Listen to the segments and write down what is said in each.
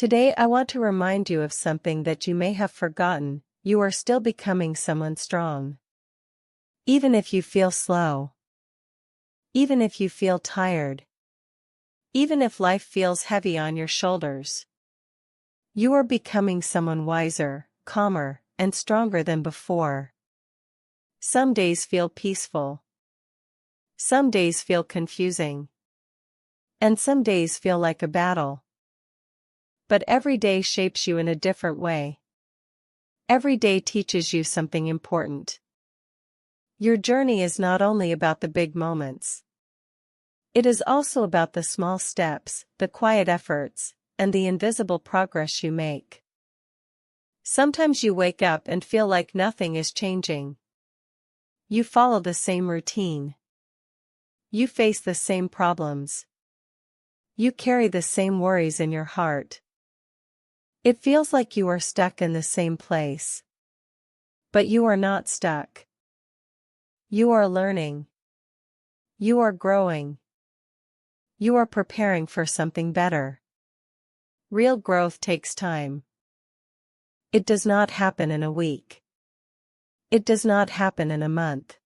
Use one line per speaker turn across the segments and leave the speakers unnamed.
Today I want to remind you of something that you may have forgotten: you are still becoming someone strong. Even if you feel slow. Even if you feel tired. Even if life feels heavy on your shoulders. You are becoming someone wiser, calmer, and stronger than before. Some days feel peaceful. Some days feel confusing. And some days feel like a battle. But every day shapes you in a different way. Every day teaches you something important. Your journey is not only about the big moments. It is also about the small steps, the quiet efforts, and the invisible progress you make. Sometimes you wake up and feel like nothing is changing. You follow the same routine. You face the same problems. You carry the same worries in your heart. It feels like you are stuck in the same place. But you are not stuck. You are learning. You are growing. You are preparing for something better. Real growth takes time. It does not happen in a week. It does not happen in a month.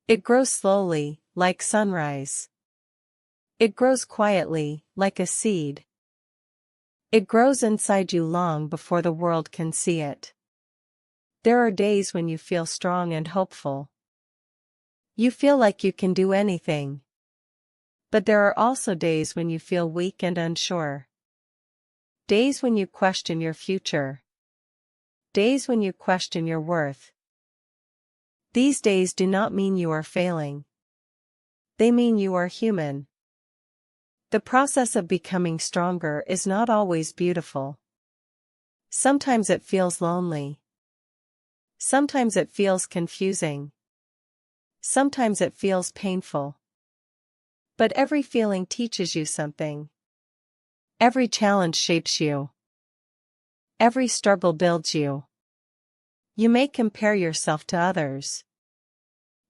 It grows slowly, like sunrise. It grows quietly, like a seed. It grows inside you long before the world can see it. There are days when you feel strong and hopeful. You feel like you can do anything. But there are also days when you feel weak and unsure. Days when you question your future. Days when you question your worth. These days do not mean you are failing. They mean you are human. The process of becoming stronger is not always beautiful. Sometimes it feels lonely. Sometimes it feels confusing. Sometimes it feels painful. But every feeling teaches you something. Every challenge shapes you. Every struggle builds you. You may compare yourself to others.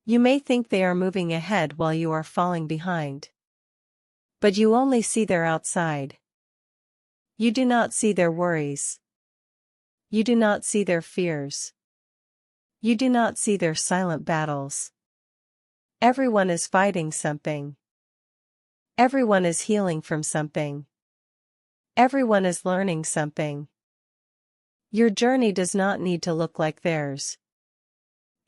You may think they are moving ahead while you are falling behind. But you only see their outside. You do not see their worries. You do not see their fears. You do not see their silent battles. Everyone is fighting something. Everyone is healing from something. Everyone is learning something. Your journey does not need to look like theirs.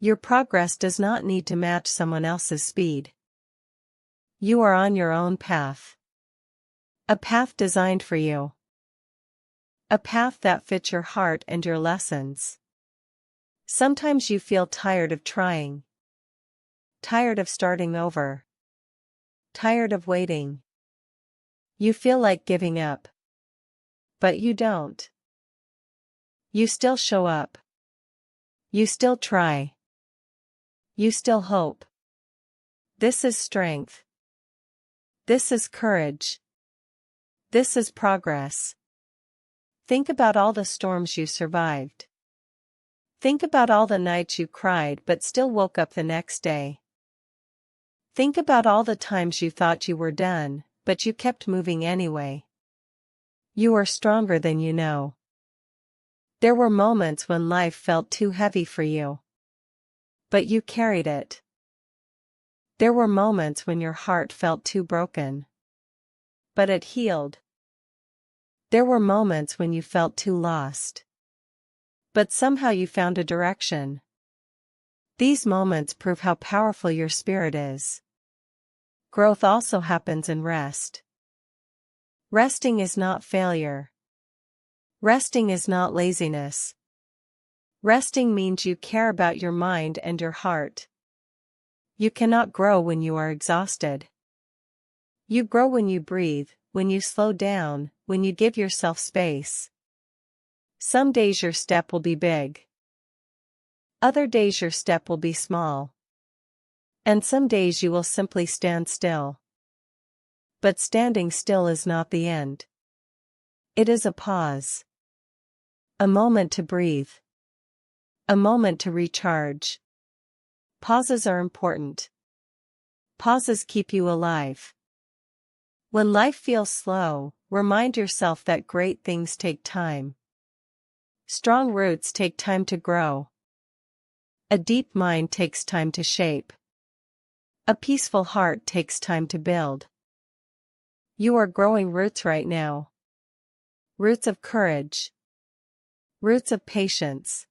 Your progress does not need to match someone else's speed. You are on your own path. A path designed for you. A path that fits your heart and your lessons. Sometimes you feel tired of trying. Tired of starting over. Tired of waiting. You feel like giving up. But you don't. You still show up. You still try. You still hope. This is strength. This is courage. This is progress. Think about all the storms you survived. Think about all the nights you cried but still woke up the next day. Think about all the times you thought you were done, but you kept moving anyway. You are stronger than you know. There were moments when life felt too heavy for you. But you carried it. There were moments when your heart felt too broken. But it healed. There were moments when you felt too lost. But somehow you found a direction. These moments prove how powerful your spirit is. Growth also happens in rest. Resting is not failure. Resting is not laziness. Resting means you care about your mind and your heart. You cannot grow when you are exhausted. You grow when you breathe, when you slow down, when you give yourself space. Some days your step will be big. Other days your step will be small. And some days you will simply stand still. But standing still is not the end. It is a pause. A moment to breathe. A moment to recharge. Pauses are important. Pauses keep you alive. When life feels slow, Remind yourself that great things take time. Strong roots take time to grow. A deep mind takes time to shape. A peaceful heart takes time to build. You are growing roots right now. Roots of courage. Roots of patience.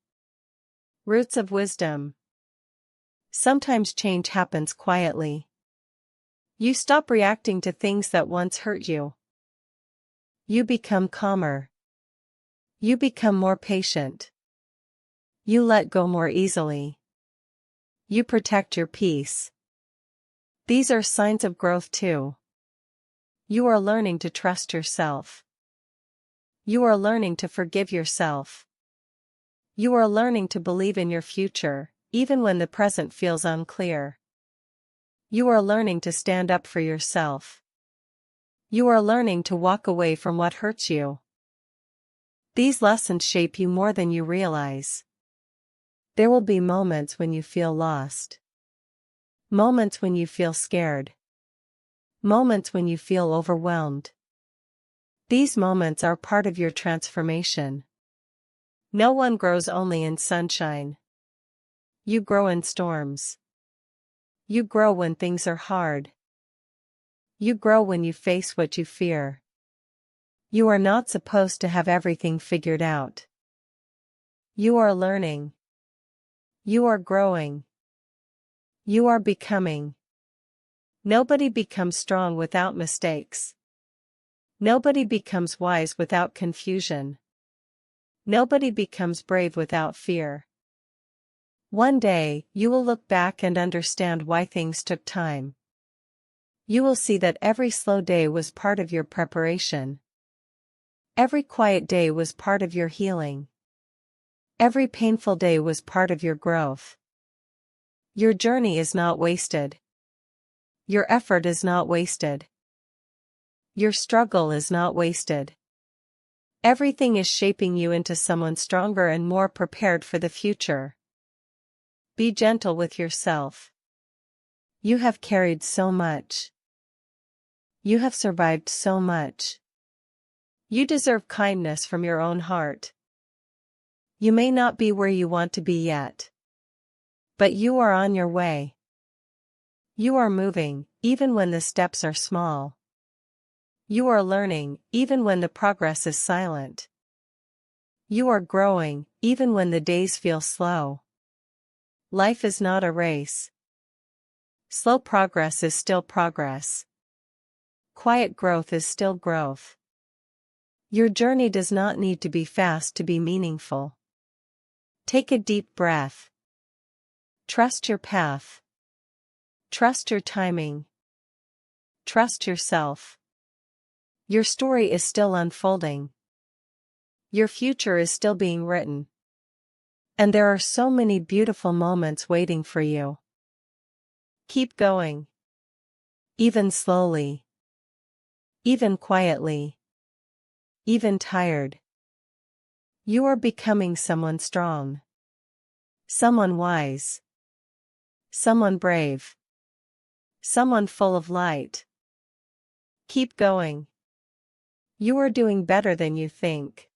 Roots of wisdom. Sometimes change happens quietly. You stop reacting to things that once hurt you. You become calmer. You become more patient. You let go more easily. You protect your peace. These are signs of growth too. You are learning to trust yourself. You are learning to forgive yourself. You are learning to believe in your future, even when the present feels unclear. You are learning to stand up for yourself. You are learning to walk away from what hurts you. These lessons shape you more than you realize. There will be moments when you feel lost. Moments when you feel scared. Moments when you feel overwhelmed. These moments are part of your transformation. No one grows only in sunshine. You grow in storms. You grow when things are hard. You grow when you face what you fear. You are not supposed to have everything figured out. You are learning. You are growing. You are becoming. Nobody becomes strong without mistakes. Nobody becomes wise without confusion. Nobody becomes brave without fear. One day, you will look back and understand why things took time. You will see that every slow day was part of your preparation. Every quiet day was part of your healing. Every painful day was part of your growth. Your journey is not wasted. Your effort is not wasted. Your struggle is not wasted. Everything is shaping you into someone stronger and more prepared for the future. Be gentle with yourself. You have carried so much. You have survived so much. You deserve kindness from your own heart. You may not be where you want to be yet. But you are on your way. You are moving, even when the steps are small. You are learning, even when the progress is silent. You are growing, even when the days feel slow. Life is not a race. Slow progress is still progress. Quiet growth is still growth. Your journey does not need to be fast to be meaningful. Take a deep breath. Trust your path. Trust your timing. Trust yourself. Your story is still unfolding. Your future is still being written. And there are so many beautiful moments waiting for you. Keep going. Even slowly. Even quietly. Even tired. You are becoming someone strong. Someone wise. Someone brave. Someone full of light. Keep going. You are doing better than you think.